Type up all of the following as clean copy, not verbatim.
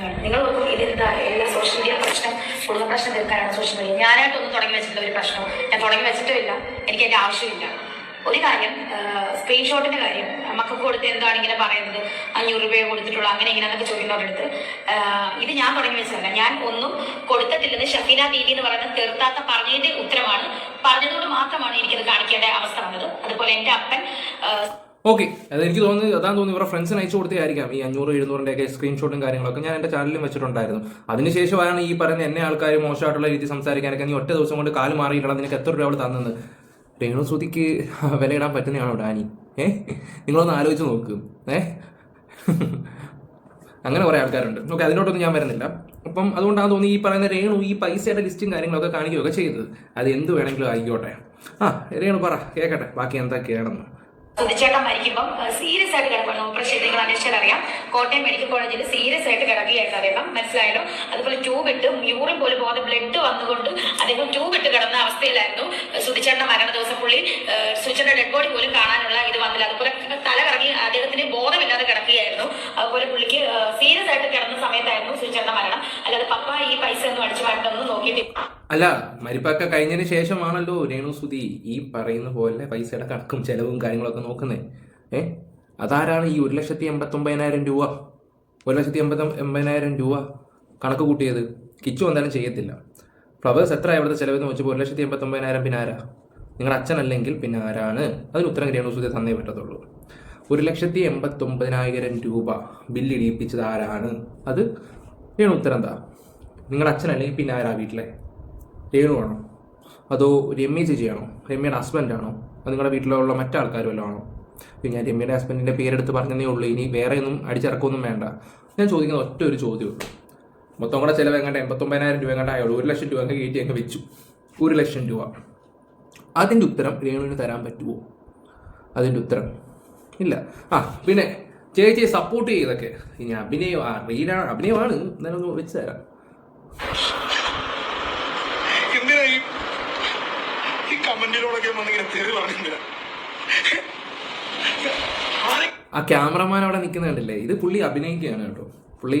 പ്രശ്നങ്ങൾ. നിങ്ങൾ ഇതെന്താ എല്ലാ സോഷ്യൽ മീഡിയ പ്രശ്നം, കുടുംബ പ്രശ്നം തീർക്കാനാണ് സോഷ്യൽ മീഡിയ. ഞാനായിട്ടൊന്നും തുടങ്ങി വെച്ചിട്ടുള്ള ഒരു പ്രശ്നം ഞാൻ തുടങ്ങി വെച്ചിട്ടുമില്ല. എനിക്ക് അതിൻ്റെ ആവശ്യമില്ല. ഒരു കാര്യം, സ്ക്രീൻഷോട്ടിന്റെ കാര്യം, മക്കൾക്ക് കൊടുത്ത് എന്താണ് ഇങ്ങനെ പറയുന്നത്, 500 രൂപയെ കൊടുത്തിട്ടുള്ളൂ അങ്ങനെ ഇങ്ങനെ എന്നൊക്കെ ചോദിക്കുന്നവരടുത്ത്, ഇത് ഞാൻ തുടങ്ങി വെച്ചതല്ല. ഞാൻ ഒന്നും കൊടുത്തിട്ടില്ലെന്ന് ഷഫീന ദീദി എന്ന് പറയുന്ന തീർത്താത്ത പറഞ്ഞതിന്റെ ഉത്തരമാണ്. പറഞ്ഞതുകൊണ്ട് മാത്രമാണ് എനിക്കത് കാണിക്കേണ്ട അവസ്ഥ വന്നത്. അതുപോലെ എൻ്റെ അപ്പൻ ഓക്കെ, അതെനിക്ക് തോന്നുന്നത് അതാണ് തോന്നുന്നു ഇവരുടെ ഫ്രണ്ട്സിന് അയച്ചു കൊടുത്തായിരിക്കാം ഈ 500-700 ഒക്കെ സ്ക്രീൻഷോട്ടും കാര്യങ്ങളൊക്കെ ഞാൻ എൻ്റെ ചാനലിലും വെച്ചിട്ടുണ്ടായിരുന്നു. അതിനുശേഷമാണ് ഈ പറയുന്ന എന്നെ ആൾക്കാർ മോശമായിട്ടുള്ള രീതി സംസാരിക്കാനൊക്കെ, നീ ഒറ്റ ദിവസം കൊണ്ട് കാല് മാറിയിട്ടാണ് നിനക്ക് എത്ര രൂപ അവൾ തന്നത്, രേണു സുധിക്ക് വിലയിടാൻ പറ്റുന്നതാണോ ഡാനി? നിങ്ങളൊന്ന് ആലോചിച്ച് നോക്ക്. അങ്ങനെ കുറേ ആൾക്കാരുണ്ട്. ഓക്കെ, അതിനോട്ടൊന്നും ഞാൻ വരുന്നില്ല. അപ്പം അതുകൊണ്ടാണ് തോന്നി ഈ പറയുന്ന രേണു ഈ പൈസയുടെ ലിസ്റ്റും കാര്യങ്ങളൊക്കെ കാണിക്കുകയൊക്കെ ചെയ്തത്. അത് എന്ത് വേണമെങ്കിലും ആയിക്കോട്ടെ. രേണു പറ, കേൾക്കട്ടെ ബാക്കി എന്തൊക്കെയാണെന്ന്. സുധിച്ചേട്ടൻ മരിക്കുമ്പോൾ സീരിയസ് ആയിട്ട് കിടക്കുകയാണ്. ഓപ്പറേഷൻ നിങ്ങൾ അന്വേഷിച്ചാൽ അറിയാം. കോട്ടയം മെഡിക്കൽ കോളേജിൽ സീരിയസ് ആയിട്ട് കിടക്കുകയായിരുന്നു അദ്ദേഹം, മനസ്സിലായല്ലോ. അതുപോലെ ട്യൂബ് ഇട്ട് യൂറിൻ പോലും പോകാതെ ബ്ലഡ് വന്നുകൊണ്ട് അദ്ദേഹം ട്യൂബ് ഇട്ട് കിടന്ന അവസ്ഥയിലായിരുന്നു. സുധിച്ചേട്ടന്റെ മരണ ദിവസം പുള്ളി സുധിച്ചേട്ടന്റെ ഡെഡ് ബോഡി പോലും കാണാനുള്ള ഇത് വന്നില്ല. അതുപോലെ തല കറങ്ങി അദ്ദേഹത്തിന് ബോധമില്ലാതെ കിടക്കുകയായിരുന്നു. അതുപോലെ പുള്ളിക്ക് സീരിയസ് ആയിട്ട് കിടന്ന സമയത്തായിരുന്നു സുധിച്ചേട്ടന്റെ മരണം. അല്ലാതെ പപ്പ ഈ പൈസ ഒന്നും അടിച്ചു മാറ്റൊന്നും നോക്കിയിട്ടില്ല. അല്ല, മരിപ്പൊക്കെ കഴിഞ്ഞതിന് ശേഷമാണല്ലോ രേണു സുധി ഈ പറയുന്ന പോലെ പൈസയുടെ കണക്കും ചെലവും കാര്യങ്ങളൊക്കെ നോക്കുന്നത്. അതാരാണ് ഈ 1,89,000 രൂപ 1,89,000 രൂപ കണക്ക് കൂട്ടിയത്? കിച്ചു എന്തായാലും ചെയ്യത്തില്ല. ഫ്ലവേഴ്സ് എത്ര എവിടുത്തെ ചെലവെന്ന് വെച്ചപ്പോൾ 1,89,000 പിന്നെ ആരാ? നിങ്ങളുടെ അച്ഛനല്ലെങ്കിൽ പിന്നെ ആരാണ്? അതിന് ഉത്തരം രേണു സുധി തന്നേ പറ്റത്തുള്ളൂ. 1,89,000 രൂപ ബില്ലിടിപ്പിച്ചത് ആരാണ്? അത് രേണു ഉത്തരം എന്താ? നിങ്ങളുടെ അച്ഛനല്ലെങ്കിൽ പിന്നെ ആരാ വീട്ടിലെ? രേണു ആണോ? അതോ രമ്യ ചേച്ചിയാണോ? രമ്യയുടെ ഹസ്ബൻഡാണോ? അത് നിങ്ങളുടെ വീട്ടിലുള്ള മറ്റാൾക്കാരും വല്ലതും ആണോ? ഞാൻ രമ്യയുടെ ഹസ്ബൻഡിൻ്റെ പേരെടുത്ത് പറഞ്ഞതേ ഉള്ളൂ. ഇനി വേറെ ഒന്നും അടിച്ചിറക്കൊന്നും വേണ്ട. ഞാൻ ചോദിക്കുന്ന ഒറ്റ ഒരു ചോദ്യമേ ഉള്ളൂ. മൊത്തം കൂടെ ചിലവ് എങ്ങാണ്ട് 89,000 രൂപ എങ്ങാണ്ട് ആയുള്ളൂ. 1,00,000 രൂപ അങ്ങ് കയറ്റി അങ്ങ് വെച്ചു. 1,00,000 രൂപ. അതിൻ്റെ ഉത്തരം രേണുവിന് തരാൻ പറ്റുമോ? അതിൻ്റെ ഉത്തരം ഇല്ല. പിന്നെ ചേച്ചിയെ സപ്പോർട്ട് ചെയ്തൊക്കെ ഇനി അഭിനയമാണ് എന്നാലും ഒന്ന് വെച്ച് തരാം. ആ ക്യാമറമാൻ അവിടെ നിൽക്കുന്ന കണ്ടില്ലേ? ഇത് പുള്ളി അഭിനയിക്കുകയാണ് കേട്ടോ. പുള്ളി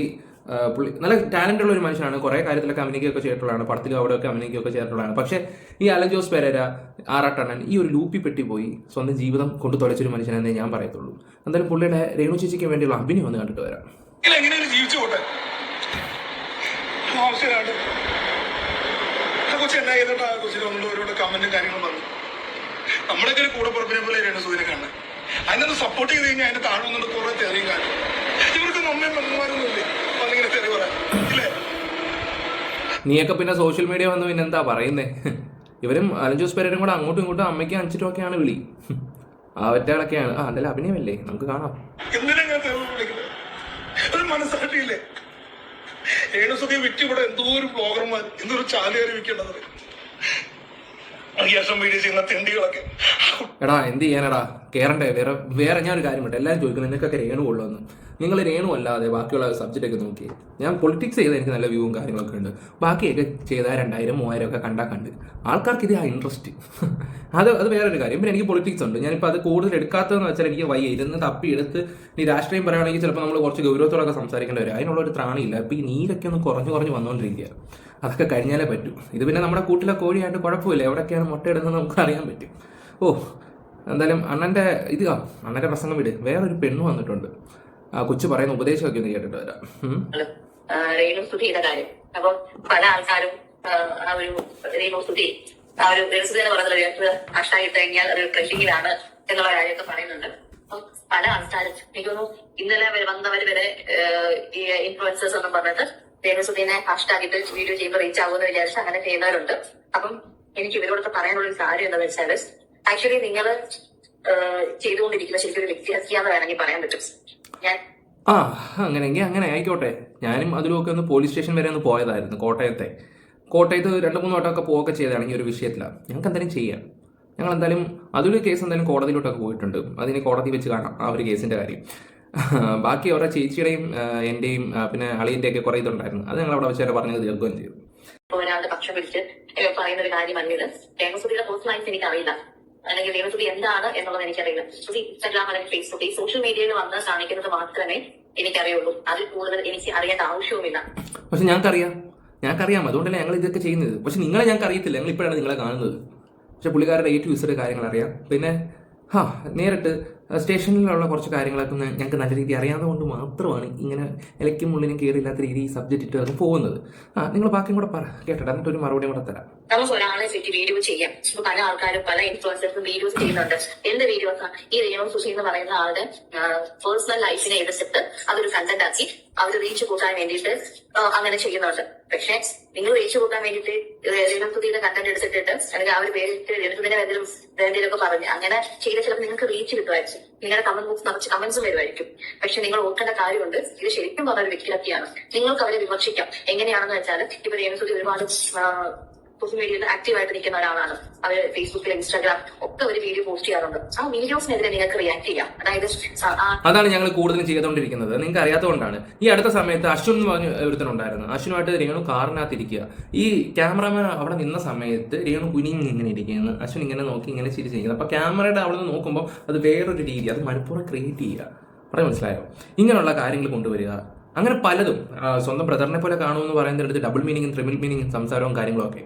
നല്ല ടാലന്റ് ഉള്ള ഒരു മനുഷ്യനാണ്. കുറേ കാര്യത്തിലൊക്കെ അഭിനയിക്കുകയൊക്കെ ചെയ്തിട്ടുള്ളതാണ്. പടത്തിലും അവിടെയൊക്കെ അഭിനയിക്കുകയൊക്കെ ചെയ്തിട്ടുള്ളതാണ്. പക്ഷേ ഈ അലൻ ജോസ് പെരേര, ആറാട്ടണ്ണൻ ഈ ഒരു ലൂപ്പി പെട്ടി പോയി സ്വന്തം ജീവിതം കൊണ്ട് തുലച്ചൊരു മനുഷ്യനെന്നേ ഞാൻ പറയത്തുള്ളൂ. എന്തായാലും പുള്ളിയുടെ രേണു ചേച്ചിക്ക് വേണ്ടിയുള്ള അഭിനയം ഒന്ന് കണ്ടിട്ട് വരാം. കമന്റും കാര്യങ്ങളും പറഞ്ഞു. നമ്മളൊക്കെ ഒരു കൂടെ പുറപ്പിനെ പോലെ രേണു സുധിനെ കാണാൻ അതിനൊന്ന് സപ്പോർട്ട് ചെയ്ത് കഴിഞ്ഞാൽ അതിന്റെ താഴെ വന്നിട്ട് കുറെ തെറിയും കാണും. ഇവർക്ക് നമ്മയും പെണ്ണുമാരൊന്നുമില്ലേ വന്നിങ്ങനെ തെറി പറയാം ഇല്ലേ? നീയൊക്കെ പിന്നെ സോഷ്യൽ മീഡിയ വന്ന് പിന്നെ എന്താ പറയുന്നേ? ഇവരും അലൻ ജോസ് പെരേരയും കൂടെ അങ്ങോട്ടും ഇങ്ങോട്ടും അമ്മയ്ക്ക് അഞ്ചിട്ടൊക്കെയാണ് വിളി. അവറ്റകളൊക്കെയാണ്. എന്തായാലും അഭിനയമല്ലേ, നമുക്ക് കാണാം. എന്തിനാ തെറി വിളിക്കുന്നത്? ഒരു മനസ്സാക്ഷിയില്ലേ? രേണു സുധിയെ വിറ്റ് ഇവിടെ എന്തോ ഒരു ബ്ലോഗർമാർ എന്തൊരു ചാലുകാരി വിൽക്കേണ്ടത്. എടാ എന്ത് ചെയ്യാനടാ, കേറണ്ടേ? വേറെ ഞാനൊരു കാര്യം പറ്റും. എല്ലാവരും ചോദിക്കുന്നത് നിനക്കൊക്കെ രേണു ഉള്ളതെന്ന്. നിങ്ങൾ രേണു അല്ലാതെ ബാക്കിയുള്ള സബ്ജക്റ്റൊക്കെ നോക്കി. ഞാൻ പൊളിറ്റിക്സ് ചെയ്താൽ എനിക്ക് നല്ല വ്യൂവും കാര്യങ്ങളൊക്കെ ഉണ്ട്. ബാക്കിയൊക്കെ ചെയ്താൽ 2,000 3,000 ഒക്കെ കണ്ട് ആൾക്കാർക്ക് ഇത് ഇൻട്രസ്റ്റ്. അത് വേറൊരു കാര്യം. പിന്നെ എനിക്ക് പൊളിറ്റിക്സ് ഉണ്ട്. ഞാനിപ്പോൾ അത് കൂടുതൽ എടുക്കാത്തതെന്ന് വെച്ചാൽ എനിക്ക് വയ്യ. ഇരുന്ന് തപ്പിയെടുത്ത് ഈ രാഷ്ട്രീയം പറയുകയാണെങ്കിൽ ചിലപ്പോൾ നമ്മൾ കുറച്ച് ഗൗരവത്തോടൊക്കെ സംസാരിക്കേണ്ടി വരും. അതിനുള്ളൊരു ത്രാണിയില്ല. ഇപ്പോൾ ഈ നീരൊക്കെ ഒന്ന് കുറഞ്ഞ് വന്നുകൊണ്ടിരിക്കുക. അതൊക്കെ കഴിഞ്ഞാലേ പറ്റൂ. ഇത് പിന്നെ നമ്മുടെ കൂട്ടിലെ കോഴിയായിട്ട് കുഴപ്പമില്ല. എവിടെയൊക്കെയാണ് മുട്ടയിടുന്നത് നമുക്ക് അറിയാൻ പറ്റും. എന്തായാലും അണ്ണൻ്റെ പ്രസംഗം വിട്. വേറൊരു പെണ്ണ് വന്നിട്ടുണ്ട്. കൊച്ചു പറയുന്ന ഉപദേശമൊക്കെ ഒന്ന് കേട്ടിട്ട് വരാം. രേണു സുധിയുടെ കാര്യം. അപ്പം പല ആൾക്കാരും ആ ഒരു രേണു സുധി എന്ന് പറയുന്നത് ഹാഷ്ടാഗ് ഇട്ട് കഴിഞ്ഞാൽ ഒരു ട്രെൻഡിങ്ങിലാണ് എന്നുള്ള കാര്യമൊക്കെ പറയുന്നുണ്ട്. അപ്പം പല ആൾക്കാരും എനിക്ക് തോന്നുന്നു ഇന്നലെ വന്നവർ വരെ ഈ ഇൻഫ്ലുവൻസേഴ്സ് ഒന്നും പറഞ്ഞിട്ട് രേണു സുധീനെ ഹാഷ്ടാഗ് ഇട്ട് വീഡിയോ ചെയ്യുമ്പോൾ റീച്ച് ആകുമെന്ന് വിചാരിച്ച് അങ്ങനെ ചെയ്യുന്നവരുണ്ട്. അപ്പം എനിക്ക് ഇവരോടൊക്കെ പറയാനുള്ള ഒരു കാര്യം എന്താണെന്ന് വെച്ചാൽ, ആക്ച്വലി നിങ്ങൾ ചെയ്തുകൊണ്ടിരിക്കുന്ന ശരിക്കും ഒരു വ്യക്തിഹത്യാന്ന് വേണമെങ്കിൽ പറയാൻ പറ്റും. അങ്ങനെയെങ്കിൽ അങ്ങനെ ആയിക്കോട്ടെ. ഞാനും അതിലൊക്കെ ഒന്ന് പോലീസ് സ്റ്റേഷൻ വരെ ഒന്ന് പോയതായിരുന്നു. കോട്ടയത്ത് 2-3 വട്ടമൊക്കെ പോവുകയൊക്കെ ചെയ്തതാണെങ്കിൽ ഒരു വിഷയത്തിലാണ്. ഞങ്ങൾക്ക് എന്തായാലും ചെയ്യാം. ഞങ്ങൾ എന്തായാലും അതൊരു കേസ് എന്തായാലും കോടതിയിലോട്ടൊക്കെ പോയിട്ടുണ്ട്. അതിന് കോടതി വെച്ച് കാണാം ആ ഒരു കേസിന്റെ കാര്യം. ബാക്കി അവരുടെ ചേച്ചിയുടെയും എന്റെയും പിന്നെ അളിയന്റെയൊക്കെ കുറെ ഇതുണ്ടായിരുന്നു. അത് ഞങ്ങൾ അവിടെ വെച്ച് തന്നെ പറഞ്ഞത് തീർക്കുകയും ചെയ്തു. ഒരാളുടെ പക്ഷം പിടിച്ച് പറയുന്ന ഒരു കാര്യമല്ല. രേണു സുധിയുടെ പേഴ്സണലായിട്ട് എനിക്കറിയില്ല, അല്ലെങ്കിൽ രേണു സുധി എന്താണ് എന്നുള്ളത് എനിക്കറിയില്ല. സുധി ഇൻസ്റ്റാഗ്രാം അല്ലെങ്കിൽ ഫേസ്ബുക്ക് ഈ സോഷ്യൽ മീഡിയയിൽ വന്ന് കാണിക്കുന്നത് മാത്രമേ എനിക്കറിയുള്ളൂ. അതിൽ കൂടുതൽ എനിക്ക് അറിയേണ്ട ആവശ്യവുമില്ല. പക്ഷെ ഞങ്ങൾക്കറിയാം അതുകൊണ്ടല്ലേ ഞങ്ങൾ ഇതൊക്കെ ചെയ്യുന്നത്. പക്ഷെ നിങ്ങളെ ഞങ്ങൾക്ക് അറിയത്തില്ല, ഞങ്ങൾ ഇപ്പോഴാണ് നിങ്ങളെ കാണുന്നത്. പക്ഷെ പുള്ളിക്കാരുടെ A to Z കാര്യങ്ങൾ അറിയാം. പിന്നെ നേരിട്ട് സ്റ്റേഷനിലുള്ള കുറച്ച് കാര്യങ്ങളൊക്കെ ഞങ്ങൾക്ക് നല്ല രീതിയിൽ അറിയാവുന്നതുകൊണ്ട് മാത്രമാണ് ഇങ്ങനെ ഇലയ്ക്കും മുള്ളിനും കയറിയില്ലാത്ത രീതിയിൽ സബ്ജക്റ്റ് ഇട്ട് അത് പോകുന്നത്. നിങ്ങൾ ബാക്കിയും കൂടെ പറ കേട്ടോ, എന്നിട്ട് ഒരു മറുപടിയും കൂടെ തരാം. നമുക്ക് ഒരാളെ പറ്റി വീഡിയോ ചെയ്യാം. ഇപ്പൊ പല ആൾക്കാരും പല ഇൻഫ്ലുവൻസേഴ്സും വീഡിയോസ് ചെയ്യുന്നുണ്ട്. എന്ത് വീഡിയോസാണ്? ഈ രേണു സുധി എന്ന് പറയുന്ന ആളുടെ പേഴ്സണൽ ലൈഫിനെ എടുത്തിട്ട് അതൊരു കണ്ടന്റ് ആക്കി അവർ റീച്ച് കൂട്ടാൻ വേണ്ടിയിട്ട് അങ്ങനെ ചെയ്യുന്നുണ്ട്. പക്ഷെ നിങ്ങൾ റീച്ച് കൂട്ടാൻ വേണ്ടിയിട്ട് രേണു സുധിയുടെ കണ്ടന്റ് എടുത്തിട്ടിട്ട് അല്ലെങ്കിൽ ആ ഒരു പേരിട്ട് രേണു സുധിനെ എന്തെങ്കിലുമൊക്കെ പറഞ്ഞ് അങ്ങനെ ചെയ്ത ചിലപ്പോൾ നിങ്ങൾക്ക് റീച്ച് കിട്ടുമായിരിക്കും. നിങ്ങളുടെ കമന്റ് ബോക്സ് നിറച്ച് കമന്റ്സും വരുമായിരിക്കും. പക്ഷെ നിങ്ങൾ ഓർക്കേണ്ട കാര്യമുണ്ട്, ഇത് ശരിക്കും പറഞ്ഞ വ്യക്തിഹത്യയാണ്. നിങ്ങൾക്ക് അവരെ വിമർശിക്കാം. എങ്ങനെയാണെന്ന് വെച്ചാൽ ഇപ്പൊ രേണു സുധി ഒരുപാട് സോഷ്യൽ മീഡിയയിൽ ആക്റ്റീവായിട്ട് നിൽക്കുന്ന ഒരാളാണ്. അവർ ഫേസ്ബുക്കിൽ ഇൻസ്റ്റാഗ്രാം ഒക്കെ ഒരു വീഡിയോ പോസ്റ്റ് ചെയ്യാറുണ്ട്. ആ വീഡിയോസിനെതിരെ നിങ്ങൾക്ക് റിയാക്ട് ചെയ്യാം. അതായത് അതാണ് ഞങ്ങൾ കൂടുതലും ചെയ്തുകൊണ്ടിരിക്കുന്നത്. നിങ്ങൾക്ക് അറിയാത്തതുകൊണ്ടാണ്. ഈ അടുത്ത സമയത്ത് അശ്വിൻ എന്ന് പറഞ്ഞ ഒരുത്തനുണ്ടായിരുന്നു. അശ്വിനുമായിട്ട് രേണു കാറിനകത്തിരിക്കുക. ഈ ക്യാമറമാൻ അവിടെ നിന്ന സമയത്ത് രേണു കുനിഞ്ഞ് ഇങ്ങനെ ഇരിക്കുകയാണ്. അശ്വിൻ ഇങ്ങനെ നോക്കി ഇങ്ങനെ ചിരിച്ചിരിക്കുന്നത്. അപ്പൊ ക്യാമറയുടെ അവിടെ നിന്ന് നോക്കുമ്പോൾ അത് വേറൊരു രീതി, അത് മനഃപൂർവ്വം ക്രിയേറ്റ് ചെയ്യുക. പറയാൻ മനസ്സിലായോ? ഇങ്ങനെയുള്ള കാര്യങ്ങൾ കൊണ്ടുവരിക. അങ്ങനെ പലതും സ്വന്തം ബ്രദറിനെ പോലെ കാണുമെന്ന് പറയുന്നതിനടുത്ത് ഡബിൾ മീനിങ്ങും ട്രിപ്പിൾ മീനിങ്ങും സംസാരവും കാര്യങ്ങളൊക്കെ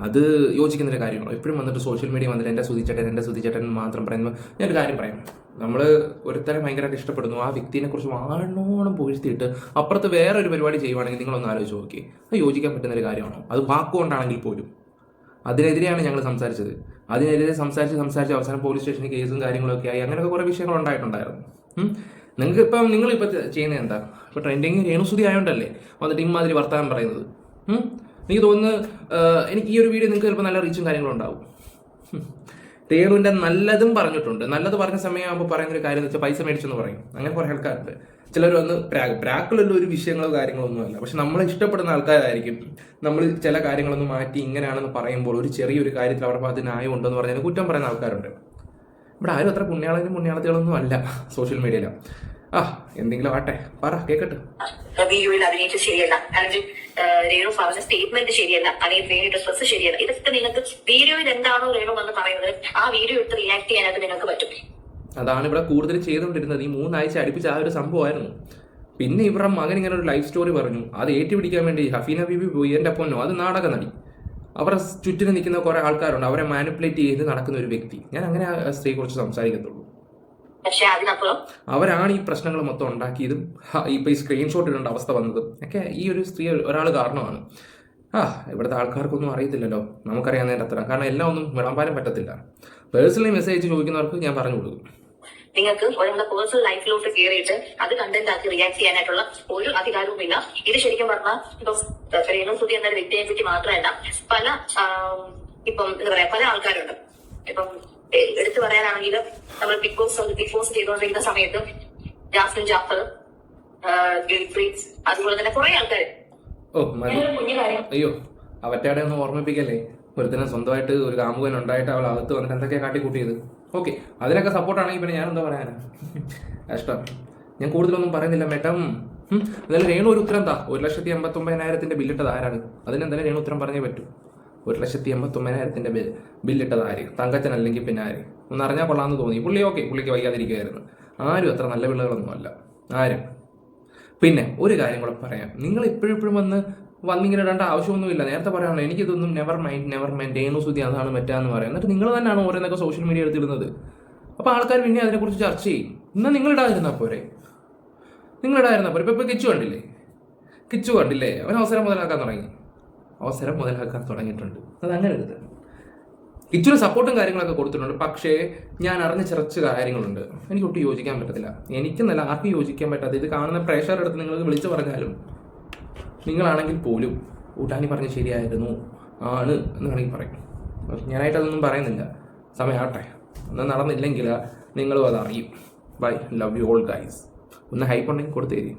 അത് യോജിക്കുന്നൊരു കാര്യമാണ്. എപ്പോഴും വന്നിട്ട് സോഷ്യൽ മീഡിയ വന്നിട്ട് എൻ്റെ സുധിച്ചേട്ടൻ മാത്രം പറയുമ്പോൾ ഞാനൊരു കാര്യം പറയാം. നമ്മൾ ഒരുത്തരം ഭയങ്കരമായിട്ട് ഇഷ്ടപ്പെടുന്നു, ആ വ്യക്തിനെ കുറിച്ച് വാണോണം പുകഴ്ത്തിയിട്ട് അപ്പുറത്ത് വേറെ ഒരു പരിപാടി ചെയ്യുവാണെങ്കിൽ നിങ്ങളൊന്ന് ആലോചിച്ച് നോക്കി, അത് യോജിക്കാൻ പറ്റുന്ന ഒരു കാര്യമാണോ? അത് വാക്കുകൊണ്ടാണെങ്കിൽ പോലും. അതിനെതിരെയാണ് ഞങ്ങൾ സംസാരിച്ചത്. അതിനെതിരെ സംസാരിച്ച് അവസാനം പോലീസ് സ്റ്റേഷനിൽ കേസും കാര്യങ്ങളൊക്കെ ആയി. അങ്ങനെയൊക്കെ കുറേ വിഷയങ്ങൾ ഉണ്ടായിട്ടുണ്ടായിരുന്നു. നിങ്ങളിപ്പോൾ ചെയ്യുന്നത് എന്താ? ഇപ്പോൾ ട്രെൻഡിങ് രേണു സുധി ആയതുകൊണ്ടല്ലേ വന്നിട്ട് ഇമാതിരി വർത്തമാനം പറയുന്നത്. എനിക്ക് തോന്നുന്നു എനിക്ക് ഈ ഒരു വീഡിയോ നിങ്ങൾക്ക് ചിലപ്പോൾ നല്ല റീച്ചും കാര്യങ്ങളും ഉണ്ടാവും. രേണുവിൻ്റെ നല്ലതും പറഞ്ഞിട്ടുണ്ട്. നല്ലത് പറഞ്ഞ സമയമാകുമ്പോൾ പറയുന്നൊരു കാര്യം എന്ന് വെച്ചാൽ പൈസ മേടിച്ചെന്ന് പറയും. അങ്ങനെ കുറേ ആൾക്കാരുണ്ട്. ചിലർ വന്ന് പ്രാക്കുള്ള ഒരു വിഷയങ്ങളോ കാര്യങ്ങളൊന്നുമല്ല. പക്ഷെ നമ്മൾ ഇഷ്ടപ്പെടുന്ന ആൾക്കാരായിരിക്കും നമ്മൾ ചില കാര്യങ്ങളൊന്നും മാറ്റി ഇങ്ങനെയാണെന്ന് പറയുമ്പോൾ ഒരു ചെറിയൊരു കാര്യത്തിൽ അവരുടെ ഭാഗത്ത് ന്യായം ഉണ്ടെന്ന് പറഞ്ഞാൽ കുറ്റം പറയുന്ന ആൾക്കാരുണ്ട്. ഇവിടെ ആരും അത്ര പുണ്യാളത്തികളൊന്നും അല്ല സോഷ്യൽ മീഡിയയില. എന്തെങ്കിലും ആട്ടെ, പറ കേക്കട്ടെ. വീഡിയോയിൽ അഭിനയിച്ചത് ശരിയല്ല, അല്ലെങ്കിൽ രേണു പറഞ്ഞ സ്റ്റേറ്റ്മെന്റ് ശരിയല്ല, അല്ലെങ്കിൽ രേണുയുടെ സ്ട്രെസ് ശരിയല്ല. ഇതൊക്കെ നിങ്ങൾക്ക് വീഡിയോയിൽ എന്താണോ രേണു എന്ന് പറയുന്നത് ആ വീഡിയോ എടുത്ത് റിയാക്ട് ചെയ്യാനായിട്ട് നിങ്ങൾക്ക് പറ്റും. അതാണ് ഇവിടെ കൂടുതൽ ചെയ്തുകൊണ്ടിരുന്നത്. ഈ 3 ആഴ്ച അടുപ്പിച്ച് ആ ഒരു സംഭവമായിരുന്നു. പിന്നെ ഇവരുടെ മകൻ ഇങ്ങനെ ഒരു ലൈഫ് സ്റ്റോറി പറഞ്ഞു. അത് ഏറ്റുപിടിക്കാൻ വേണ്ടി ഹഫീന ബീബി പോയി. എൻ്റെ പൊന്നോ, അത് നാടക നടി. അവരുടെ ചുറ്റിന് നിൽക്കുന്ന കുറെ ആൾക്കാരുണ്ട്. അവരെ മാനിപ്പുലേറ്റ് ചെയ്ത് നടക്കുന്ന ഒരു വ്യക്തി. ഞാൻ അങ്ങനെ ആ സ്ത്രീയെ കുറിച്ച് സംസാരിക്കത്തുള്ളൂ. അവരാണ് ഈ പ്രശ്നങ്ങൾ മൊത്തം ഉണ്ടാക്കിയതും ഇപ്പൊ ഈ സ്ക്രീൻഷോട്ട് ഇടേണ്ട അവസ്ഥ വന്നതും ഒക്കെ ഈ ഒരു സ്ത്രീ ഒരാൾ കാരണമാണ്. ഇവിടുത്തെ ആൾക്കാർക്കൊന്നും അറിയത്തില്ലല്ലോ, നമുക്കറിയാവുന്നതിൻ്റെ അത്ര. കാരണം എല്ലാം ഒന്നും വിളമ്പാനും പറ്റത്തില്ല. പേഴ്സണലി മെസ്സേജ് ചോദിക്കുന്നവർക്ക് ഞാൻ പറഞ്ഞു കൊടുക്കും. നിങ്ങൾക്ക് ഒരാളുടെ പേഴ്സണൽ ലൈഫിലോട്ട് കയറിയിട്ട് അത് കണ്ടന്റ് ആക്കി റിയാക്ട് ചെയ്യാനായിട്ടുള്ള ഒരു അധികാരവുമില്ല. ഇത് ശരിക്കും പറഞ്ഞാൽ ഇപ്പം രേണു സുധി എന്നൊരു വ്യക്തിയെ പറ്റി മാത്രമല്ല, പല ഇപ്പം എന്താ പറയാ പല ആൾക്കാരുണ്ട്. ഇപ്പം എടുത്തു പറയാനാണെങ്കിൽ നമ്മൾ ബിഗ് ബോസ് ചെയ്തുകൊണ്ടിരിക്കുന്ന സമയത്ത് ജാസ്മിൻ ജാഫർ, അതുപോലെ തന്നെ കുറെ ആൾക്കാർ. അയ്യോ, അവറ്റയുടെ ഒന്നും ഓർമ്മിപ്പിക്കല്ലേ. ഒരുത്തന്നെ സ്വന്തമായിട്ട് ഒരു കാമുകൻ ഉണ്ടായിട്ട് അവൾ അകത്ത് വന്നിട്ട് എന്തൊക്കെയാ കാട്ടിക്കൂട്ടിയത്. ഓക്കെ, അതിനൊക്കെ സപ്പോർട്ടാണെങ്കിൽ പിന്നെ ഞാനെന്താ പറയാനാ, കഷ്ടം. ഞാൻ കൂടുതലൊന്നും പറയുന്നില്ല മേട്ടം. എന്തായാലും രേണു ഒരു ഉത്തരം എന്താ? 1,89,000 ബില്ലിട്ടത് ആരാണ്? അതിനെന്തായാലും രേണു ഉത്തരം പറഞ്ഞേ പറ്റൂ. 1,89,000 ബില്ലിട്ടത് ആര്? തങ്കച്ചൻ അല്ലെങ്കിൽ പിന്നെ ആര്? ഒന്ന് അറിഞ്ഞാൽ കൊള്ളാമെന്ന് തോന്നി. പുള്ളിക്ക് വയ്യാതിരിക്കുകയായിരുന്നു. ആരും അത്ര നല്ല പിള്ളകളൊന്നും അല്ല ആരും. പിന്നെ ഒരു കാര്യം കൂടെ പറയാം. നിങ്ങൾ ഇപ്പോഴും വന്നിങ്ങനെ ഇടേണ്ട ആവശ്യമൊന്നുമില്ല. നേരത്തെ പറയാമല്ലോ, എനിക്കിതൊന്നും നെവർ മൈൻഡ് രേണു സുധി അതാണ് മറ്റാന്ന് പറയാം. എന്നിട്ട് നിങ്ങൾ തന്നെയാണ് ഓരോന്നൊക്കെ സോഷ്യൽ മീഡിയ എടുത്തിടുന്നത്. അപ്പോൾ ആൾക്കാർ പിന്നെ അതിനെക്കുറിച്ച് ചർച്ച ചെയ്യും. എന്നാൽ നിങ്ങളിടാതിരുന്നാൽ പോരെ. ഇപ്പൊ കിച്ചു കണ്ടില്ലേ അവൻ അവസരം മുതലാക്കാൻ തുടങ്ങിയിട്ടുണ്ട്. അത് അങ്ങനെ എടുത്ത് കിച്ചുവിന് സപ്പോർട്ടും കാര്യങ്ങളൊക്കെ കൊടുത്തിട്ടുണ്ട്. പക്ഷേ ഞാൻ അറിഞ്ഞ കുറച്ച് കാര്യങ്ങളുണ്ട് എനിക്ക് ഒട്ടും യോജിക്കാൻ പറ്റത്തില്ല. എനിക്കെന്നല്ല ആർക്കും യോജിക്കാൻ പറ്റാത്ത. ഇത് കാണുന്ന പ്രേക്ഷകരുടെ അടുത്ത് നിങ്ങൾക്ക് വിളിച്ചു പറഞ്ഞാലും നിങ്ങളാണെങ്കിൽ പോലും ഊട്ടാനി പറഞ്ഞ് ശരിയായിരുന്നു ആണ് എന്ന് വേണമെങ്കിൽ പറയും. ഞാനായിട്ടതൊന്നും പറയുന്നില്ല. സമയമാട്ടെ. ഒന്നും നടന്നില്ലെങ്കിൽ നിങ്ങളും അതറിയും. Bye, love you all guys. ഒന്ന് ഹൈപ്പ് ഉണ്ടെങ്കിൽ കൊടുത്തേരി.